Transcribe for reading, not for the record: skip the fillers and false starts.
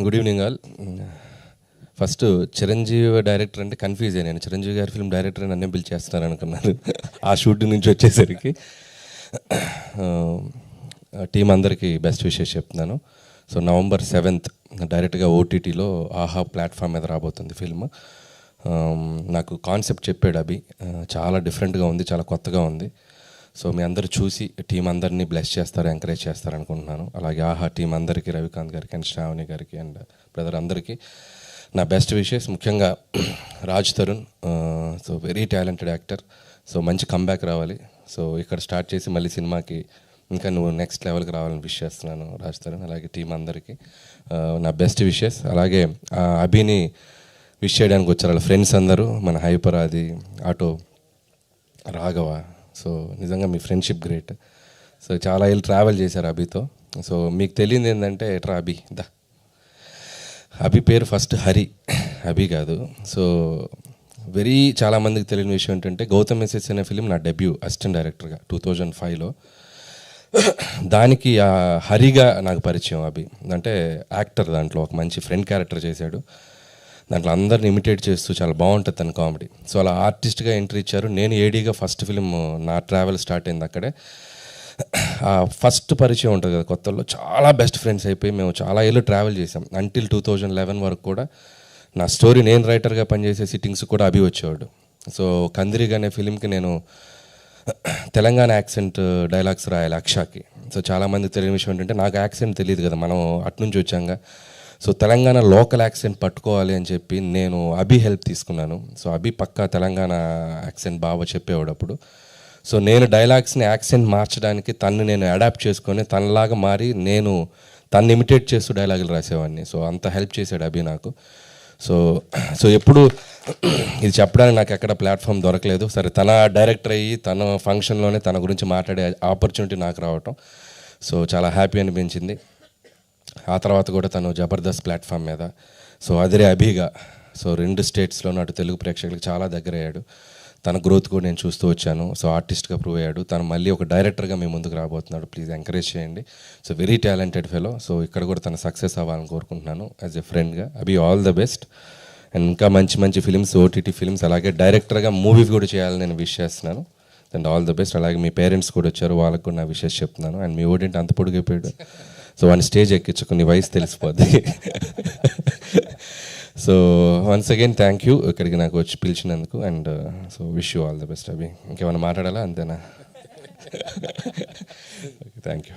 Good evening all. First Chiranjeevi director అంటే confuse అయ్యాను. నేను చిరంజీవి గారి ఫిల్మ్ డైరెక్టర్ అని నన్నే పిలిచేస్తున్నారు అనుకున్నాను. ఆ షూటింగ్ నుంచి వచ్చేసరికి టీం అందరికీ బెస్ట్ విషెస్ చెప్తున్నాను. సో November 7th డైరెక్ట్గా ఓటీటీలో ఆహా ప్లాట్ఫామ్ మీద రాబోతుంది ఫిల్మ్. నాకు కాన్సెప్ట్ చెప్పాడు అభి, చాలా డిఫరెంట్గా ఉంది, చాలా కొత్తగా ఉంది. సో మీ అందరూ చూసి టీం అందరినీ బ్లెస్ చేస్తారు, ఎంకరేజ్ చేస్తారు అనుకుంటున్నాను. అలాగే ఆహా టీం అందరికీ, రవికాంత్ గారికి అండ్ శ్రావణి గారికి అండ్ బ్రదర్ అందరికీ నా బెస్ట్ విషెస్. ముఖ్యంగా Raj Tarun, so very talented actor. So మంచి కంబ్యాక్ రావాలి. సో ఇక్కడ స్టార్ట్ చేసి మళ్ళీ సినిమాకి ఇంకా నువ్వు నెక్స్ట్ లెవెల్కి రావాలని విష్ చేస్తున్నాను రాజ్ తరుణ్. అలాగే టీం అందరికీ నా బెస్ట్ విషెస్. అలాగే అభిని విష్ చేయడానికి వచ్చారు వాళ్ళ ఫ్రెండ్స్ అందరూ, మన హైపర్ ఆది, ఆటో, రాఘవ. సో నిజంగా మీ ఫ్రెండ్షిప్ గ్రేట్. సో చాలా ఏళ్ళు ట్రావెల్ చేశారు అభితో. సో మీకు తెలియదు ఏంటంటే ఎట్రా అభి దా, అభి పేరు ఫస్ట్ హరి, అభి కాదు. సో వెరీ చాలామందికి తెలియని విషయం ఏంటంటే గౌతమ్ ఎస్ఎస్ అనే ఫిలిం నా డెబ్యూ అసిస్టెంట్ డైరెక్టర్గా 2005లో. దానికి హరిగా నాకు పరిచయం అభి. అంటే యాక్టర్, దాంట్లో ఒక మంచి ఫ్రెండ్ క్యారెక్టర్ చేశాడు. దాంట్లో అందరిని ఇమిటేట్ చేస్తూ చాలా బాగుంటుంది తన కామెడీ. సో అలా ఆర్టిస్ట్గా ఎంట్రీ ఇచ్చారు. నేను ఏడీగా ఫస్ట్ ఫిలిం నా ట్రావెల్ స్టార్ట్ అయింది అక్కడే. ఫస్ట్ పరిచయం ఉంటుంది కదా కొత్తలో, చాలా బెస్ట్ ఫ్రెండ్స్ అయిపోయి మేము చాలా ఏళ్ళు ట్రావెల్ చేసాం. అంటిల్ 2011 వరకు కూడా నా స్టోరీ నేను రైటర్గా పనిచేసే సిట్టింగ్స్ కూడా అభి వచ్చేవాడు. సో కందిరిగా అనే ఫిలింకి నేను తెలంగాణ యాక్సెంట్ డైలాగ్స్ రాయాలి అక్షాకి. సో చాలామంది తెలియని విషయం ఏంటంటే నాకు యాక్సెంట్ తెలియదు కదా, మనం అటునుంచి వచ్చాక. సో తెలంగాణ లోకల్ యాక్సెంట్ పట్టుకోవాలి అని చెప్పి నేను అభి హెల్ప్ తీసుకున్నాను. సో అభి పక్కా తెలంగాణ యాక్సెంట్ బాగా చెప్పేవాడు అప్పుడు. సో నేను డైలాగ్స్ని యాక్సెంట్ మార్చడానికి తను నేను అడాప్ట్ చేసుకొని తనలాగా మారి నేను తను ఇమిటేట్ చేస్తూ డైలాగులు రాసేవాడిని. సో అంత హెల్ప్ చేశాడు అభి నాకు. సో ఎప్పుడు ఇది చెప్పడానికి నాకు ఎక్కడ ప్లాట్ఫామ్ దొరకలేదు. సరే తన డైరెక్టర్ అయ్యి తన ఫంక్షన్లోనే తన గురించి మాట్లాడే ఆపర్చునిటీ నాకు రావటం సో చాలా హ్యాపీ అనిపించింది. ఆ తర్వాత కూడా తను జబర్దస్త్ ప్లాట్ఫామ్ మీద సో అదిరే అభిగా సో 2 స్టేట్స్లోనూ అటు తెలుగు ప్రేక్షకులకు చాలా దగ్గర అయ్యాడు. తన గ్రోత్ కూడా నేను చూస్తూ వచ్చాను. సో ఆర్టిస్ట్గా ప్రూవ్ అయ్యాడు. తను మళ్ళీ ఒక డైరెక్టర్గా మేము ముందుకు రాబోతున్నాడు. ప్లీజ్ ఎంకరేజ్ చేయండి. So very talented fellow. So ఇక్కడ కూడా తన సక్సెస్ అవ్వాలని కోరుకుంటున్నాను యాజ్ ఎ ఫ్రెండ్గా. అభి ఆల్ ద బెస్ట్. అండ్ ఇంకా మంచి మంచి ఫిలిమ్స్, ఓటీటీ ఫిలిమ్స్, అలాగే డైరెక్టర్గా మూవీ కూడా చేయాలని నేను విష్ చేస్తున్నాను. And all the best. అలాగే మీ పేరెంట్స్ కూడా వచ్చారు, వాళ్ళకు కూడా నా విషెస్ చెప్తున్నాను. అండ్ మీ ఓడింటి అంత పొడిగిపోయాడు. సో వన్ స్టేజ్ ఎక్కించుకుని నీ వయసు తెలిసిపోద్ది. So once again thank you ఇక్కడికి నాకు వచ్చి పిలిచినందుకు. And so wish you all the best Abhi. ఇంకేమైనా మాట్లాడాలా? అంతేనా? Thank you.